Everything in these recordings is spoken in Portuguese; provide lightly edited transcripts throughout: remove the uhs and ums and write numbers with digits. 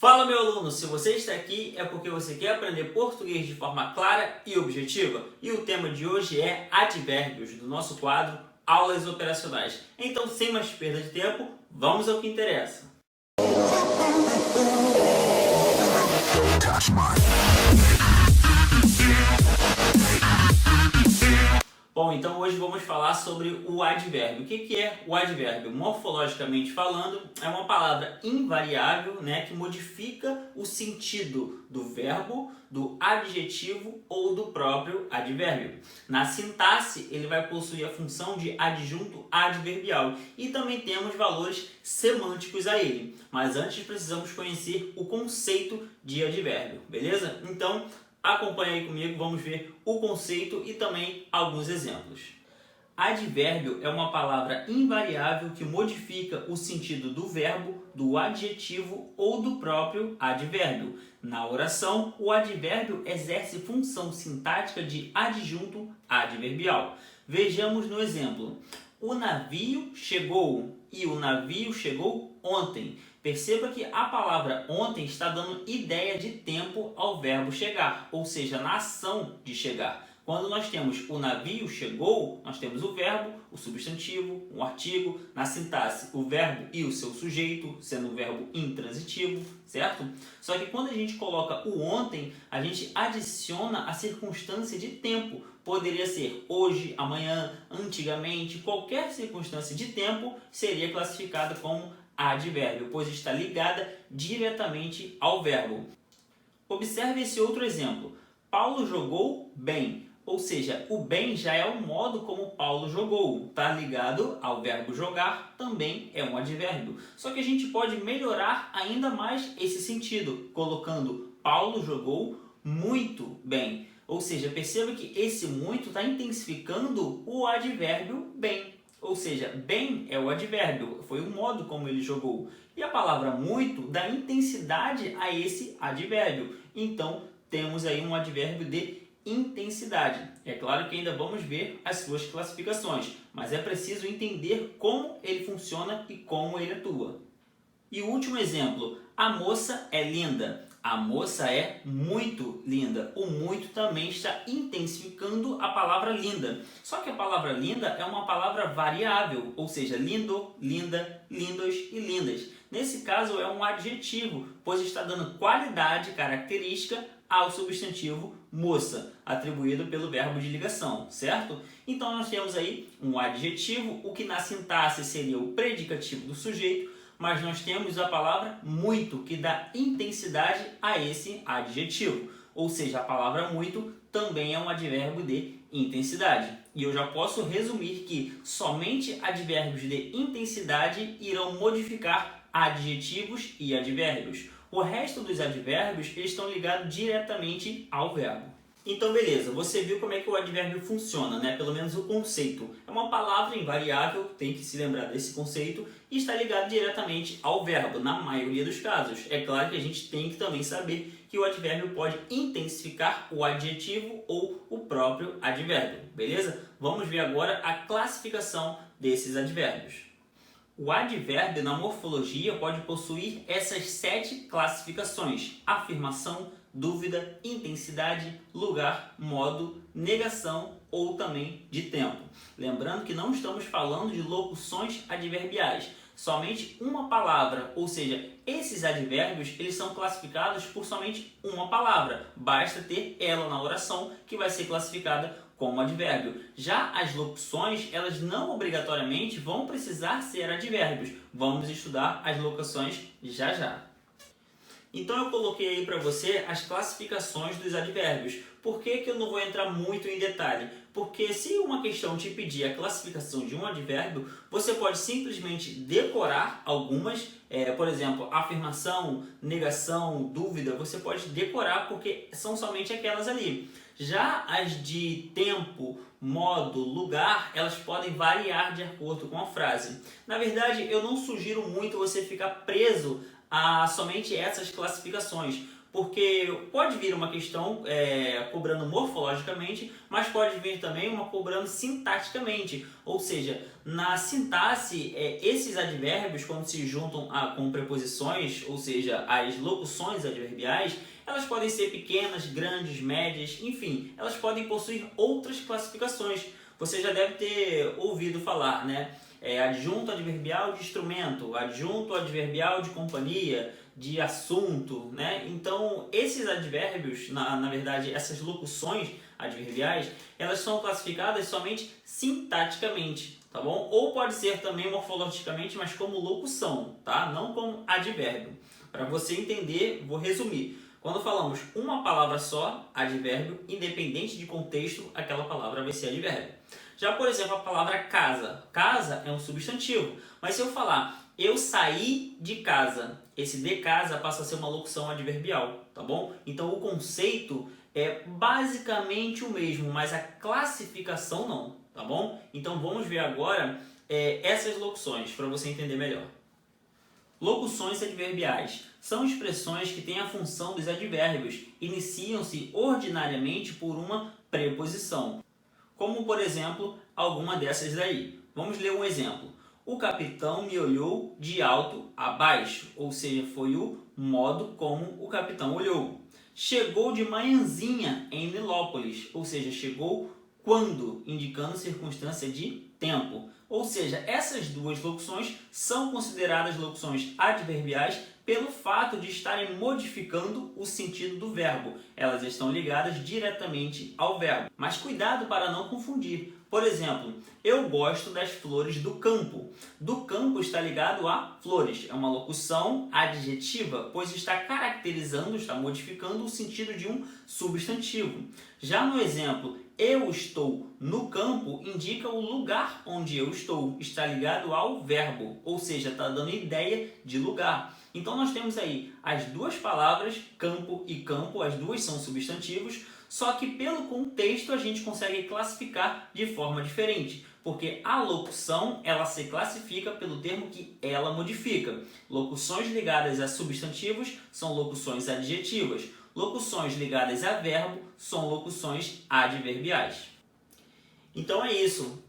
Fala, meu aluno! Se você está aqui é porque você quer aprender português de forma clara e objetiva. E o tema de hoje é advérbios, do nosso quadro Aulas Operacionais. Então, sem mais perda de tempo, vamos ao que interessa. Bom, então hoje vamos falar sobre o advérbio. O que é o advérbio? Morfologicamente falando, é uma palavra invariável, que modifica o sentido do verbo, do adjetivo ou do próprio advérbio. Na sintaxe, ele vai possuir a função de adjunto adverbial e também temos valores semânticos a ele. Mas antes precisamos conhecer o conceito de advérbio, beleza? Então, acompanha aí comigo, vamos ver o conceito e também alguns exemplos. Advérbio é uma palavra invariável que modifica o sentido do verbo, do adjetivo ou do próprio advérbio. Na oração, o advérbio exerce função sintática de adjunto adverbial. Vejamos no exemplo. O navio chegou e o navio chegou ontem. Perceba que a palavra ontem está dando ideia de tempo ao verbo chegar, ou seja, na ação de chegar. Quando nós temos o navio chegou, nós temos o verbo, o substantivo, um artigo, na sintaxe o verbo e o seu sujeito, sendo um verbo intransitivo, certo? Só que quando a gente coloca o ontem, a gente adiciona a circunstância de tempo. Poderia ser hoje, amanhã, antigamente, qualquer circunstância de tempo seria classificada como advérbio, pois está ligada diretamente ao verbo. Observe esse outro exemplo. Paulo jogou bem, ou seja, o bem já é o modo como Paulo jogou. Está ligado ao verbo jogar, também é um advérbio. Só que a gente pode melhorar ainda mais esse sentido, colocando Paulo jogou muito bem. Ou seja, perceba que esse muito está intensificando o advérbio bem. Ou seja, bem é o advérbio, foi o modo como ele jogou. E a palavra muito dá intensidade a esse advérbio. Então, temos aí um advérbio de intensidade. É claro que ainda vamos ver as suas classificações, mas é preciso entender como ele funciona e como ele atua. E o último exemplo, a moça é linda. A moça é muito linda. O muito também está intensificando a palavra linda. Só que a palavra linda é uma palavra variável, ou seja, lindo, linda, lindos e lindas. Nesse caso é um adjetivo, pois está dando qualidade característica ao substantivo moça, atribuído pelo verbo de ligação, certo? Então nós temos aí um adjetivo, o que na sintaxe seria o predicativo do sujeito, mas nós temos a palavra muito, que dá intensidade a esse adjetivo. Ou seja, a palavra muito também é um advérbio de intensidade. E eu já posso resumir que somente advérbios de intensidade irão modificar adjetivos e advérbios. O resto dos advérbios estão ligados diretamente ao verbo. Então, beleza, você viu como é que o advérbio funciona, Pelo menos o conceito. É uma palavra invariável, tem que se lembrar desse conceito, e está ligado diretamente ao verbo, na maioria dos casos. É claro que a gente tem que também saber que o advérbio pode intensificar o adjetivo ou o próprio advérbio, beleza? Vamos ver agora a classificação desses advérbios. O advérbio na morfologia pode possuir essas 7 classificações: afirmação, dúvida, intensidade, lugar, modo, negação ou também de tempo. Lembrando que não estamos falando de locuções adverbiais, somente uma palavra, ou seja, esses advérbios eles são classificados por somente uma palavra, basta ter ela na oração que vai ser classificada como advérbio. Já as locuções, elas não obrigatoriamente vão precisar ser advérbios. Vamos estudar as locuções já já. Então eu coloquei aí para você as classificações dos advérbios. Por que eu não vou entrar muito em detalhe? Porque se uma questão te pedir a classificação de um advérbio, você pode simplesmente decorar algumas, por exemplo, afirmação, negação, dúvida, você pode decorar porque são somente aquelas ali. Já as de tempo, modo, lugar, elas podem variar de acordo com a frase. Na verdade, eu não sugiro muito você ficar preso a somente essas classificações, porque pode vir uma questão cobrando morfologicamente, mas pode vir também uma cobrando sintaticamente, ou seja, na sintaxe, esses advérbios, quando se juntam com preposições, ou seja, as locuções adverbiais, elas podem ser pequenas, grandes, médias, enfim, elas podem possuir outras classificações. Você já deve ter ouvido falar, né? Adjunto adverbial de instrumento, adjunto adverbial de companhia, de assunto, né? Então, esses advérbios, na verdade, essas locuções adverbiais, elas são classificadas somente sintaticamente, tá bom? Ou pode ser também morfologicamente, mas como locução, tá? Não como advérbio. Para você entender, vou resumir. Quando falamos uma palavra só, advérbio, independente de contexto, aquela palavra vai ser advérbio. Já, por exemplo, a palavra casa. Casa é um substantivo, mas se eu falar eu saí de casa, esse de casa passa a ser uma locução adverbial, tá bom? Então o conceito é basicamente o mesmo, mas a classificação não, tá bom? Então vamos ver agora essas locuções para você entender melhor. Locuções adverbiais são expressões que têm a função dos advérbios, iniciam-se ordinariamente por uma preposição, como por exemplo alguma dessas daí. Vamos ler um exemplo. O capitão me olhou de alto a baixo, ou seja, foi o modo como o capitão olhou. Chegou de manhãzinha em Nilópolis, ou seja, chegou quando, indicando circunstância de tempo. Ou seja, essas duas locuções são consideradas locuções adverbiais pelo fato de estarem modificando o sentido do verbo. Elas estão ligadas diretamente ao verbo. Mas cuidado para não confundir. Por exemplo, eu gosto das flores do campo. Do campo está ligado a flores. É uma locução adjetiva, pois está caracterizando, está modificando o sentido de um substantivo. Já no exemplo, eu estou no campo, indica o lugar onde eu estou. Está ligado ao verbo, ou seja, está dando ideia de lugar. Então nós temos aí as duas palavras, campo e campo, as duas são substantivos, só que pelo contexto a gente consegue classificar de forma diferente, porque a locução ela se classifica pelo termo que ela modifica. Locuções ligadas a substantivos são locuções adjetivas, locuções ligadas a verbo são locuções adverbiais. Então é isso,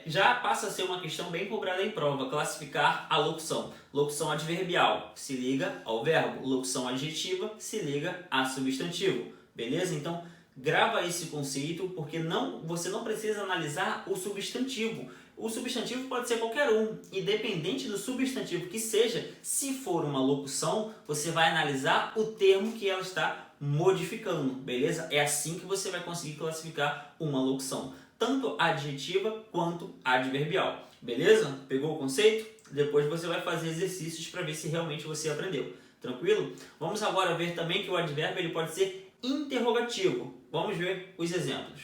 já passa a ser uma questão bem cobrada em prova, classificar a locução. Locução adverbial se liga ao verbo, locução adjetiva se liga a substantivo, beleza? Então grava esse conceito, porque você não precisa analisar o substantivo. O substantivo pode ser qualquer um, independente do substantivo que seja, se for uma locução, você vai analisar o termo que ela está modificando, beleza? É assim que você vai conseguir classificar uma locução, tanto adjetiva quanto adverbial, beleza? Pegou o conceito? Depois você vai fazer exercícios para ver se realmente você aprendeu, tranquilo? Vamos agora ver também que o advérbio ele pode ser interrogativo. Vamos ver os exemplos.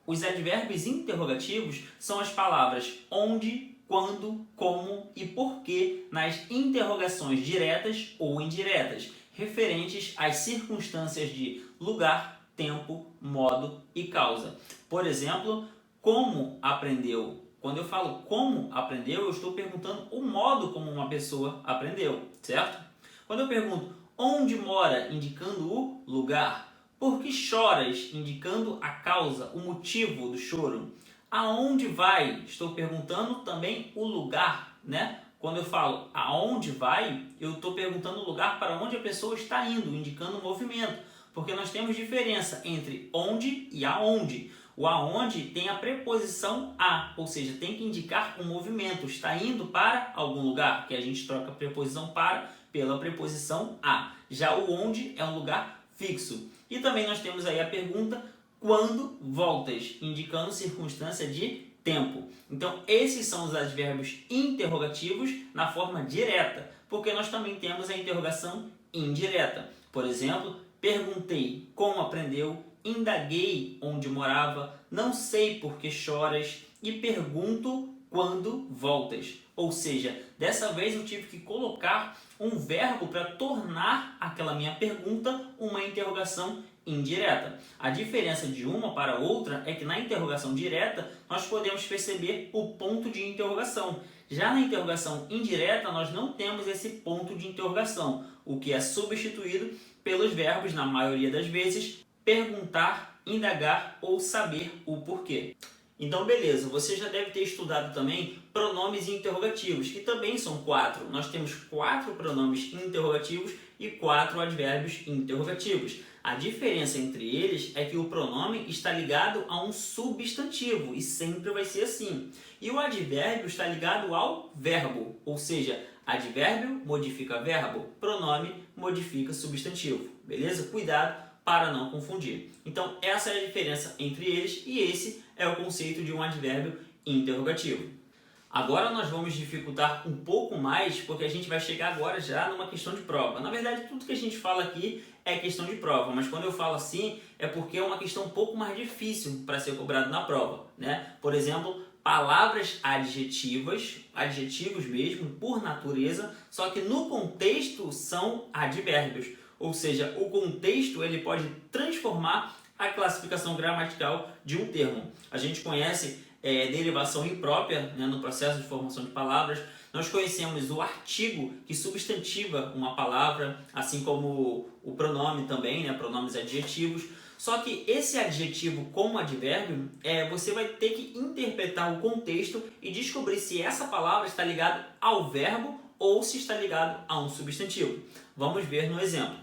Os advérbios interrogativos são as palavras onde, quando, como e porquê nas interrogações diretas ou indiretas, referentes às circunstâncias de lugar, tempo, modo e causa. Por exemplo, como aprendeu? Quando eu falo como aprendeu, eu estou perguntando o modo como uma pessoa aprendeu, certo? Quando eu pergunto onde mora, indicando o lugar. Por que choras, indicando a causa, o motivo do choro. Aonde vai? Estou perguntando também o lugar, né? Quando eu falo aonde vai, eu estou perguntando o lugar para onde a pessoa está indo, indicando o movimento. Porque nós temos diferença entre onde e aonde. O aonde tem a preposição a, ou seja, tem que indicar um movimento. Está indo para algum lugar, que a gente troca a preposição para pela preposição a. Já o onde é um lugar fixo. E também nós temos aí a pergunta quando voltas, indicando circunstância de tempo. Então, esses são os advérbios interrogativos na forma direta, porque nós também temos a interrogação indireta. Por exemplo, perguntei como aprendeu, indaguei onde morava, não sei por que choras e pergunto quando voltas. Ou seja, dessa vez eu tive que colocar um verbo para tornar aquela minha pergunta uma interrogação indireta. A diferença de uma para outra é que na interrogação direta nós podemos perceber o ponto de interrogação. Já na interrogação indireta, nós não temos esse ponto de interrogação, o que é substituído pelos verbos, na maioria das vezes, perguntar, indagar ou saber o porquê. Então, beleza, você já deve ter estudado também pronomes interrogativos, que também são 4. Nós temos 4 pronomes interrogativos e 4 advérbios interrogativos. A diferença entre eles é que o pronome está ligado a um substantivo e sempre vai ser assim. E o advérbio está ligado ao verbo, ou seja, advérbio modifica verbo, pronome modifica substantivo. Beleza? Cuidado para não confundir. Então, essa é a diferença entre eles e esse é o conceito de um advérbio interrogativo. Agora nós vamos dificultar um pouco mais, porque a gente vai chegar agora já numa questão de prova. Na verdade, tudo que a gente fala aqui é questão de prova, mas quando eu falo assim, é porque é uma questão um pouco mais difícil para ser cobrado na prova, né? Por exemplo, palavras adjetivas, adjetivos mesmo, por natureza, só que no contexto são advérbios. Ou seja, o contexto ele pode transformar a classificação gramatical de um termo. A gente conhece derivação imprópria, né, no processo de formação de palavras. Nós conhecemos o artigo que substantiva uma palavra, assim como o pronome também, né, pronomes adjetivos. Só que esse adjetivo como advérbio, você vai ter que interpretar o contexto e descobrir se essa palavra está ligada ao verbo ou se está ligado a um substantivo. Vamos ver no exemplo.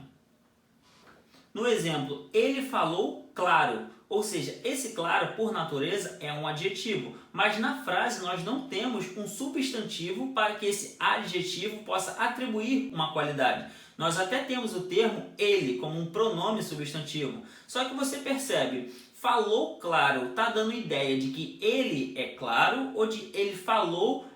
No exemplo, ele falou claro, ou seja, esse claro, por natureza, é um adjetivo, mas na frase nós não temos um substantivo para que esse adjetivo possa atribuir uma qualidade. Nós até temos o termo ele como um pronome substantivo, só que você percebe, falou claro, está dando ideia de que ele é claro ou de ele falou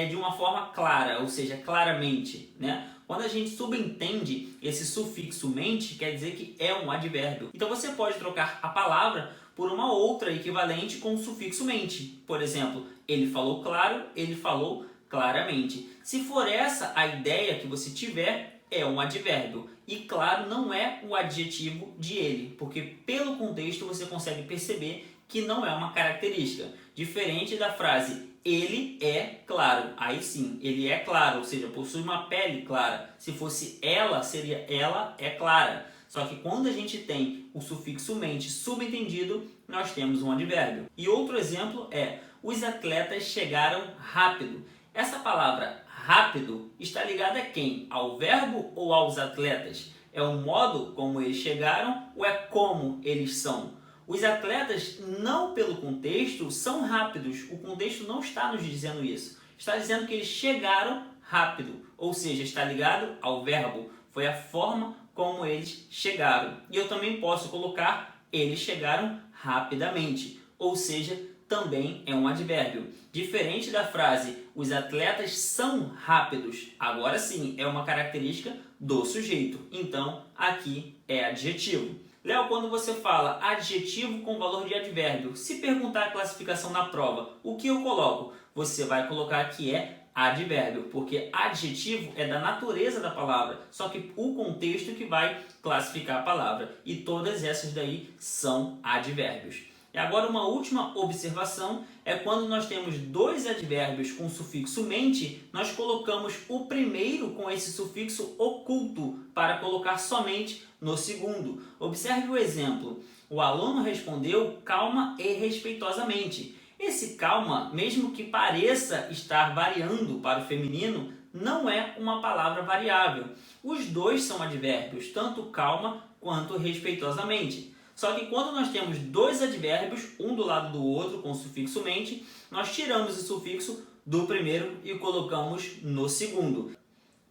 de uma forma clara, ou seja, claramente, né? Quando a gente subentende esse sufixo mente, quer dizer que é um advérbio. Então você pode trocar a palavra por uma outra equivalente com o sufixo mente. Por exemplo, ele falou claro, ele falou claramente. Se for essa a ideia que você tiver, é um advérbio. E claro, não é o adjetivo de ele, porque pelo contexto você consegue perceber que não é uma característica. Diferente da frase ele é claro, aí sim, ele é claro, ou seja, possui uma pele clara. Se fosse ela, seria ela é clara. Só que quando a gente tem o sufixo mente subentendido, nós temos um advérbio. E outro exemplo é, os atletas chegaram rápido. Essa palavra rápido está ligada a quem? Ao verbo ou aos atletas? É o modo como eles chegaram ou é como eles são? Os atletas, não pelo contexto, são rápidos. O contexto não está nos dizendo isso. Está dizendo que eles chegaram rápido. Ou seja, está ligado ao verbo. Foi a forma como eles chegaram. E eu também posso colocar eles chegaram rapidamente. Ou seja, também é um advérbio. Diferente da frase os atletas são rápidos. Agora sim, é uma característica do sujeito. Então, aqui é adjetivo. Léo, quando você fala adjetivo com valor de advérbio, se perguntar a classificação na prova, o que eu coloco? Você vai colocar que é advérbio, porque adjetivo é da natureza da palavra, só que o contexto que vai classificar a palavra. E todas essas daí são advérbios. E agora uma última observação é quando nós temos dois advérbios com sufixo mente, nós colocamos o primeiro com esse sufixo oculto para colocar somente no segundo. Observe o exemplo. O aluno respondeu calma e respeitosamente. Esse calma, mesmo que pareça estar variando para o feminino, não é uma palavra variável. Os dois são advérbios, tanto calma quanto respeitosamente. Só que quando nós temos dois advérbios, um do lado do outro, com o sufixo mente, nós tiramos o sufixo do primeiro e colocamos no segundo.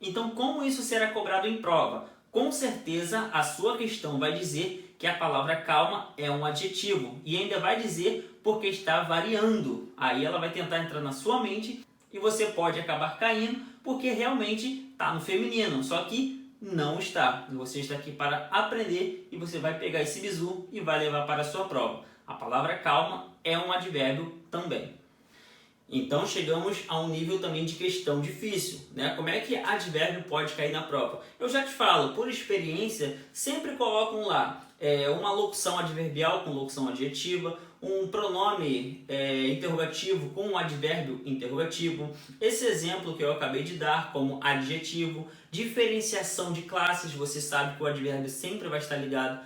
Então, como isso será cobrado em prova? Com certeza, a sua questão vai dizer que a palavra calma é um adjetivo e ainda vai dizer porque está variando. Aí ela vai tentar entrar na sua mente e você pode acabar caindo porque realmente está no feminino, só que não está. Você está aqui para aprender e você vai pegar esse bizu e vai levar para a sua prova. A palavra calma é um advérbio também. Então chegamos a um nível também de questão difícil, né? Como é que advérbio pode cair na prova? Eu já te falo, por experiência, sempre colocam lá uma locução adverbial com locução adjetiva, um pronome interrogativo com um advérbio interrogativo, esse exemplo que eu acabei de dar como adjetivo, diferenciação de classes, você sabe que o advérbio sempre vai estar ligado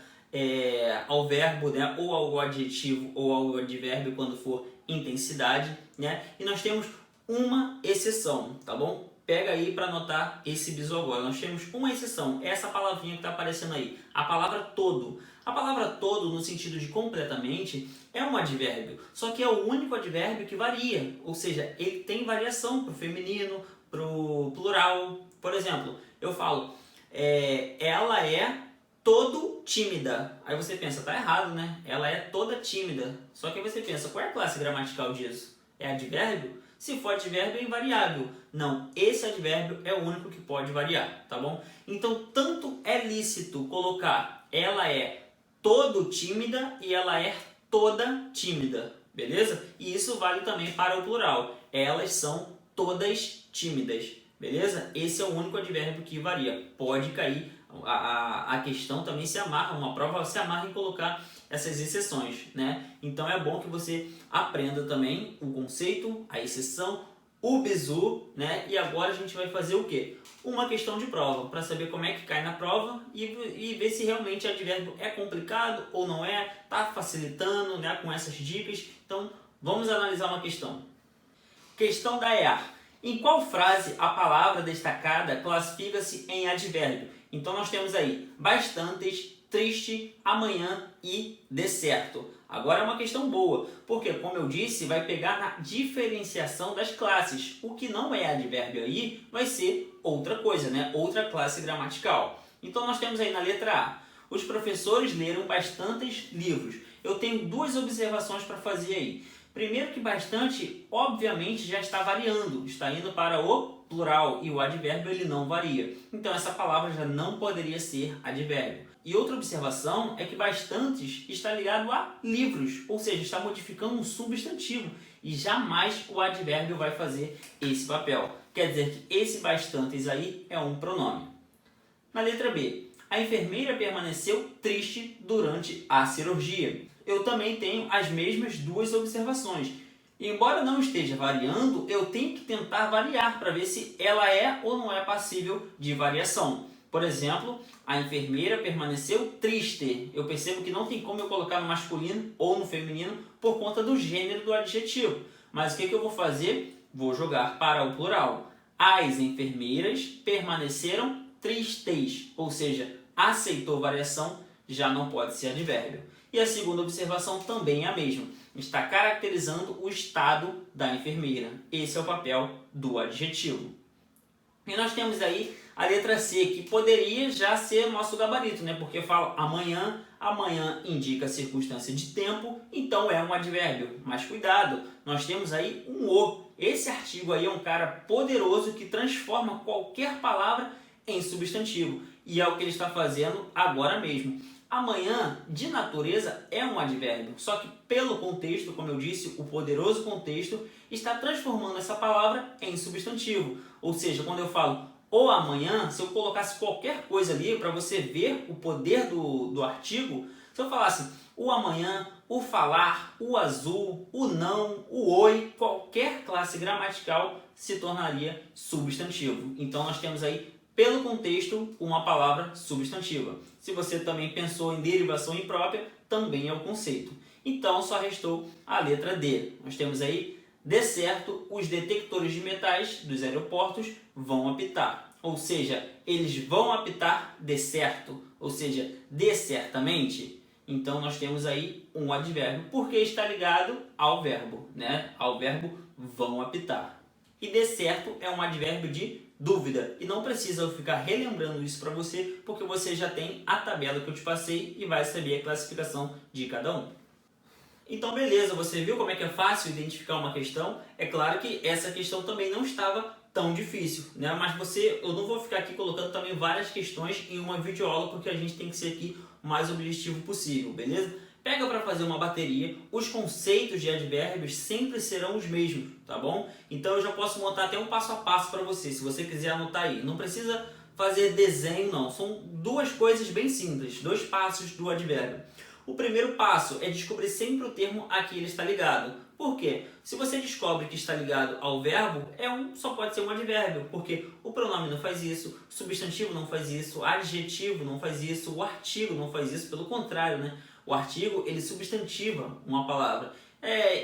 ao verbo, né? Ou ao adjetivo ou ao advérbio quando for intensidade, né? E nós temos uma exceção, tá bom? Pega aí para anotar esse bizu agora. Nós temos uma exceção, essa palavrinha que está aparecendo aí, a palavra todo. A palavra todo, no sentido de completamente, é um advérbio, só que é o único advérbio que varia, ou seja, ele tem variação para o feminino, para o plural. Por exemplo, eu falo, ela é todo tímida. Aí você pensa, tá errado, né? Ela é toda tímida. Só que aí você pensa, qual é a classe gramatical disso? É advérbio? Se for advérbio, é invariável. Não, esse advérbio é o único que pode variar, tá bom? Então, tanto é lícito colocar ela é todo tímida e ela é toda tímida, beleza? E isso vale também para o plural. Elas são todas tímidas, beleza? Esse é o único advérbio que varia. Pode cair, a questão também se amarra, uma prova se amarra em colocar essas exceções, né? Então é bom que você aprenda também o conceito, a exceção, o bizu, né? E agora a gente vai fazer o quê? Uma questão de prova, para saber como é que cai na prova e ver se realmente o advérbio é complicado ou não é, tá facilitando, né, com essas dicas. Então, vamos analisar uma questão. Questão da EA. Em qual frase a palavra destacada classifica-se em advérbio? Então, nós temos aí bastantes, triste, amanhã e de certo. Agora é uma questão boa, porque, como eu disse, vai pegar na diferenciação das classes. O que não é advérbio aí vai ser outra coisa, né? Outra classe gramatical. Então, nós temos aí na letra A. Os professores leram bastantes livros. Eu tenho duas observações para fazer aí. Primeiro que bastante, obviamente, já está variando. Está indo para o plural e o advérbio ele não varia. Então, essa palavra já não poderia ser advérbio. E outra observação é que bastantes está ligado a livros, ou seja, está modificando um substantivo e jamais o advérbio vai fazer esse papel. Quer dizer que esse bastantes aí é um pronome. Na letra B, a enfermeira permaneceu triste durante a cirurgia. Eu também tenho as mesmas duas observações. Embora não esteja variando, eu tenho que tentar variar para ver se ela é ou não é passível de variação. Por exemplo, a enfermeira permaneceu triste. Eu percebo que não tem como eu colocar no masculino ou no feminino por conta do gênero do adjetivo. Mas o que eu vou fazer? Vou jogar para o plural. As enfermeiras permaneceram tristes, ou seja, aceitou variação, já não pode ser advérbio. E a segunda observação também é a mesma. Está caracterizando o estado da enfermeira. Esse é o papel do adjetivo. E nós temos aí a letra C, que poderia já ser nosso gabarito, né? Porque fala amanhã, amanhã indica circunstância de tempo, então é um advérbio. Mas cuidado, nós temos aí um o. Esse artigo aí é um cara poderoso que transforma qualquer palavra em substantivo. E é o que ele está fazendo agora mesmo. Amanhã, de natureza, é um advérbio, só que pelo contexto, como eu disse, o poderoso contexto está transformando essa palavra em substantivo. Ou seja, quando eu falo o amanhã, se eu colocasse qualquer coisa ali para você ver o poder do artigo, se eu falasse o amanhã, o falar, o azul, o não, o oi, qualquer classe gramatical se tornaria substantivo. Então nós temos aí pelo contexto, uma palavra substantiva. Se você também pensou em derivação imprópria, também é o conceito. Então, só restou a letra D. Nós temos aí, de certo, os detectores de metais dos aeroportos vão apitar. Ou seja, eles vão apitar de certo, ou seja, de certamente. Então, nós temos aí um advérbio, porque está ligado ao verbo, né? Ao verbo vão apitar. E de certo é um advérbio de dúvida. E não precisa eu ficar relembrando isso para você, porque você já tem a tabela que eu te passei e vai saber a classificação de cada um. Então, beleza, você viu como é que é fácil identificar uma questão? É claro que essa questão também não estava tão difícil, né? Mas eu não vou ficar aqui colocando também várias questões em uma videoaula, porque a gente tem que ser aqui o mais objetivo possível, beleza? Pega para fazer uma bateria, os conceitos de advérbios sempre serão os mesmos, tá bom? Então eu já posso montar até um passo a passo para você, se você quiser anotar aí. Não precisa fazer desenho não, são duas coisas bem simples, 2 passos do advérbio. O primeiro passo é descobrir sempre o termo a que ele está ligado. Por quê? Se você descobre que está ligado ao verbo, só pode ser um advérbio, porque o pronome não faz isso, o substantivo não faz isso, o adjetivo não faz isso, o artigo não faz isso, pelo contrário, né? O artigo, ele substantiva uma palavra.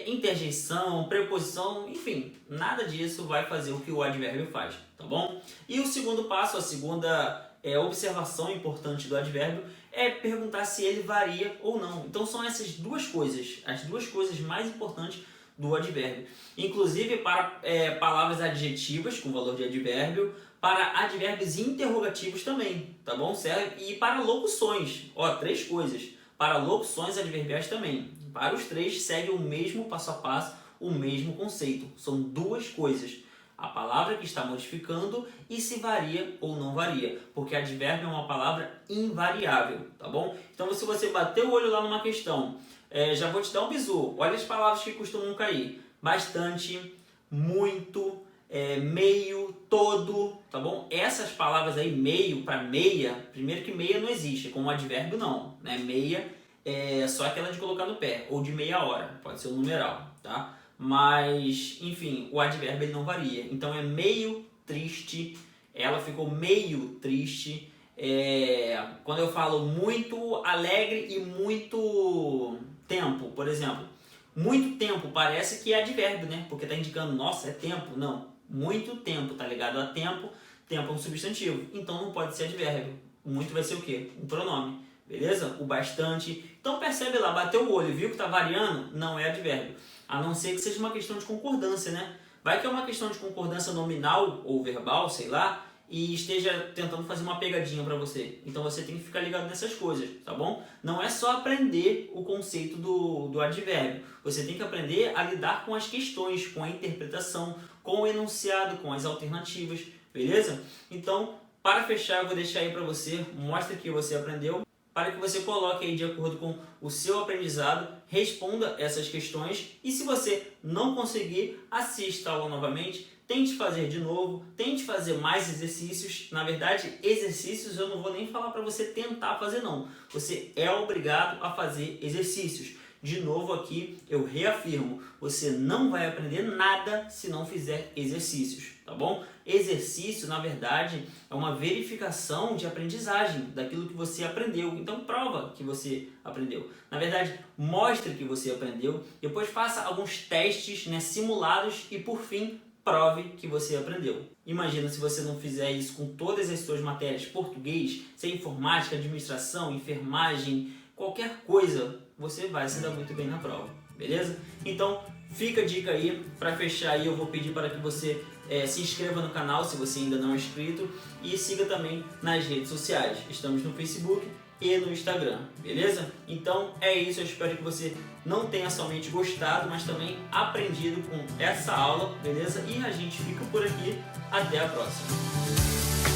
Interjeição, preposição, enfim, nada disso vai fazer o que o advérbio faz, tá bom? E o segundo passo, a segunda observação importante do advérbio é perguntar se ele varia ou não. Então são essas duas coisas, as duas coisas mais importantes do advérbio. Inclusive para palavras adjetivas com valor de advérbio, para advérbios interrogativos também, tá bom? Serve. E para locuções, 3 coisas. Para locuções adverbiais também. Para os 3 segue o mesmo passo a passo, o mesmo conceito. São 2 coisas. A palavra que está modificando e se varia ou não varia. Porque advérbio é uma palavra invariável, tá bom? Então se você bater o olho lá numa questão, já vou te dar um bizu. Olha as palavras que costumam cair. Bastante, muito, meio, todo, tá bom? Essas palavras aí, meio para meia, primeiro que meia não existe, como advérbio não, né? Meia é só aquela de colocar no pé, ou de meia hora, pode ser um numeral, tá? Mas, enfim, o advérbio ele não varia. Então é meio triste, ela ficou meio triste. Quando eu falo muito alegre e muito tempo, por exemplo. Muito tempo parece que é advérbio, né? Porque tá indicando, nossa, é tempo. Não, muito tempo, tá ligado a tempo. Tempo é um substantivo, então não pode ser advérbio. Muito vai ser o quê? Um pronome, beleza? O bastante. Então percebe lá, bateu o olho, viu que tá variando? Não é advérbio. A não ser que seja uma questão de concordância, né? Vai que é uma questão de concordância nominal ou verbal, sei lá, e esteja tentando fazer uma pegadinha para você. Então você tem que ficar ligado nessas coisas, tá bom? Não é só aprender o conceito do advérbio. Você tem que aprender a lidar com as questões, com a interpretação, com o enunciado, com as alternativas, beleza? Então, para fechar, eu vou deixar aí para você, mostra que você aprendeu, para que você coloque aí de acordo com o seu aprendizado, responda essas questões e se você não conseguir, assista a aula novamente, tente fazer de novo, tente fazer mais exercícios. Na verdade, exercícios eu não vou nem falar para você tentar fazer não, você é obrigado a fazer exercícios. De novo aqui, eu reafirmo, você não vai aprender nada se não fizer exercícios, tá bom? Exercício, na verdade, é uma verificação de aprendizagem daquilo que você aprendeu. Então, prova que você aprendeu. Na verdade, mostre que você aprendeu, depois faça alguns testes, né, simulados e, por fim, prove que você aprendeu. Imagina se você não fizer isso com todas as suas matérias, português, sem informática, administração, enfermagem, qualquer coisa, você vai se dar muito bem na prova, beleza? Então, fica a dica aí, para fechar aí eu vou pedir para que você se inscreva no canal se você ainda não é inscrito e siga também nas redes sociais. Estamos no Facebook e no Instagram, beleza? Então é isso, eu espero que você não tenha somente gostado, mas também aprendido com essa aula, beleza? E a gente fica por aqui, até a próxima.